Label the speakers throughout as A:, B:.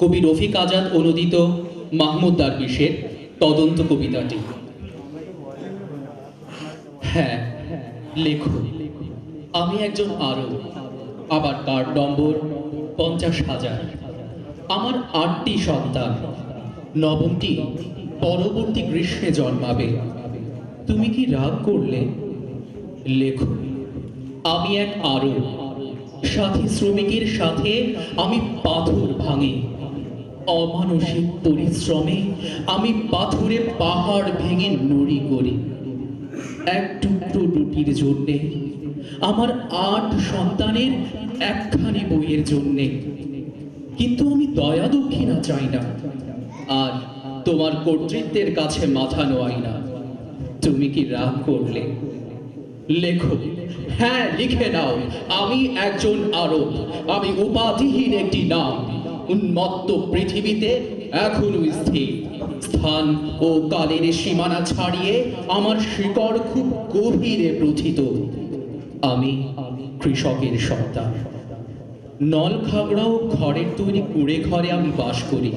A: কবি রফিক আজাদ অনুদিত মাহমুদ দারবিশের তদন্ত কবিতাটি। হ্যাঁ, লেখো, আমি একজন আরব, আবার কার্ড নম্বর 50,000। আমার 8টি সন্তান, নবমটি পরবর্তী গ্রীষ্মে জন্মাবে। তুমি কি রাগ করলে? লেখো, আমি এক আরব, সাথী শ্রমিকের সাথে আমি পাথর ভাঙি। অমানসিক পরিশ্রমে আমি পাথরে পাহাড় ভেঙে নুড়ি করি। এক টুকরো রুটির জন্যে, আমার 8 সন্তানের একখানি বইয়ের জন্যে। কিন্তু আমি দয়া দক্ষিণা চাই না, আর তোমার কর্তৃত্বের কাছে মাথা নোয়াই না। তুমি কি রাগ করলে? লেখো, হ্যাঁ, লিখে নাও, আমি একজন আরব, আমি উপাধিহীন একটি নাম, উন্মত্ত পৃথিবীতে এখনো স্থির। স্থান ও কালের সীমানা ছাড়িয়ে আমার শিকড় খুব গভীরে প্রথিত। আমি কৃষকের সন্তান। নল খাগড়া ও ঘরের তৈরি কুঁড়ে ঘরে আমি বাস করি।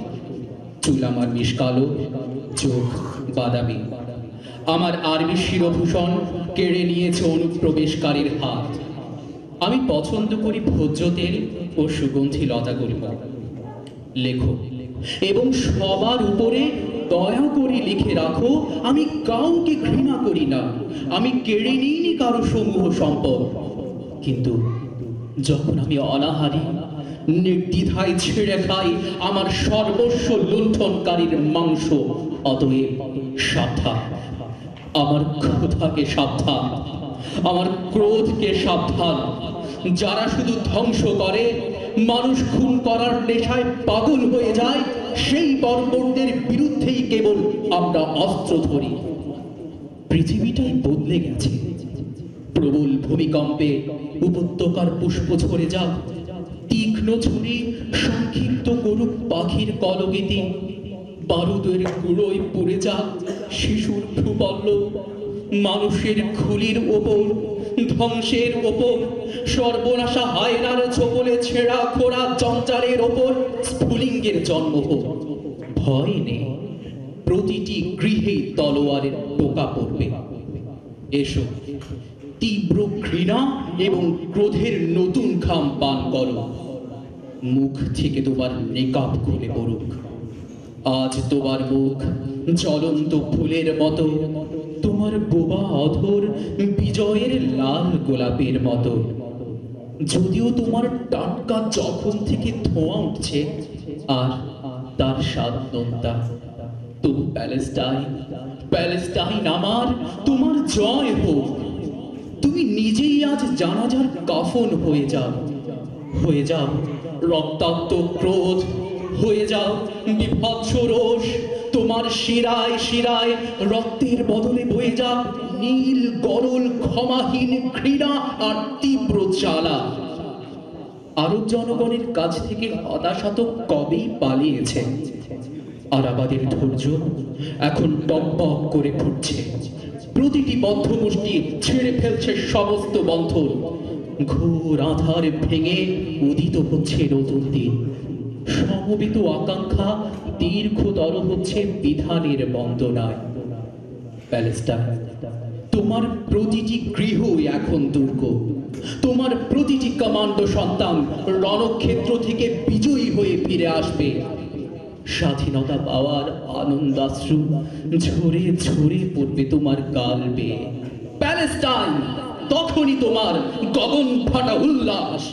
A: চুল আমার মিশকালো, চোখ বাদামি। আমার আরবি শিরভূষণ কেড়ে নিয়েছে অনুপ্রবেশকারীর হাত। আমি পছন্দ করি ভোজ্য তেল ও সুগন্ধি লতাগুল্ম। লেখো, এবং সবার উপরে দয়া করে লিখে রাখো, আমি কাউকে ঘৃণা করি না, আমি কেড়ে নিইনি কারো সমূহ সম্পদ। কিন্তু যখন আমি অনাহারী, নির্দ্বিধায় ছেড়ে খাই আমার সর্বস্ব লুণ্ঠনকারীর মাংস, অতএব সাবধান। আমার ক্ষুধাকে সাবধান, আমার ক্রোধকে সাবধান। যারা শুধু ধ্বংস করে, মানুষ খুন করার নেশায় পাগল হয়ে যায়, সেই বর্বরদের বিরুদ্ধেই কেবল আমরা অস্ত্র ধরি। পৃথিবীটাই বদলে গেছে। প্রবল ভূমিকম্পে উপত্যকার পুষ্প ঝরে যাক, তীক্ষ্ণ ছুরি সংক্ষিপ্ত করুক পাখির কলগীতি, বারুদের গুঁড়োয় পুড়ে যাক শিশুর ভ্রুপল্লব, মানুষের খুলির ওপর, ধ্বংসের ওপর, সর্বনাশা হায়নার ছোবলে ছেঁড়া খোড়া জঞ্জালের ওপর স্ফুলিঙ্গের জন্ম হোক। ভয় নেই, প্রতিটি গৃহেই তলোয়ারের টোকা পড়বে। এসো, তীব্র ঘৃণা এবং ক্রোধের নতুন খাম পান করো। মুখ থেকে তোমার নিকাব খুলে পড়ুক। আজ তোমার মুখ জ্বলন্ত ফুলের মতো, তোমার বোবা অধর বিজয়ের লাল গোলাপের মতো। যদিও তোমার টাটকা জখম থেকে ধোঁয়া উঠছে, আর তার স্বাদ নোনতা, তবু প্যালেস্টাইন, প্যালেস্টাইন আমার, তোমার জয় হোক। তুমি নিজেই আজ জানাজার কাফন হয়ে যাও, হয়ে যাও রক্তাক্ত ক্রোধ, হয়ে যাও বিভৎস রোষ। তোমার শিরায় শিরায় রক্তের বদলে বয়ে যাক নীল গরল ক্ষমাহীন ঘৃণা আর তীব্র জ্বালা। আরব জনগণের কাছ থেকে হতাশা তো কবেই পালিয়েছে, আর আমাদের ধৈর্য এখন টকবক করে ফুটছে। প্রতিটি বদ্ধ মুষ্টি ছেড়ে ফেলছে সমস্ত বন্ধন। ঘোর আধার ভেঙে উদিত হচ্ছে নতুন দিন। সমবেত আকাঙ্ক্ষা দীর্ঘতর হচ্ছে বিধানের বন্দনায়। প্যালেস্টাইন, তোমার প্রতিটি গৃহ এখন দুর্গ। তোমার প্রতিটি কমান্ডো সন্তান রণক্ষেত্র থেকে বিজয়ী হয়ে ফিরে আসবে। স্বাধীনতা পাওয়ার আনন্দাশ্রু ঝরে ঝরে পড়বে তোমার গাল বেয়ে। প্যালেস্টাইন, তখনই তোমার গগন ফাটা উল্লাস।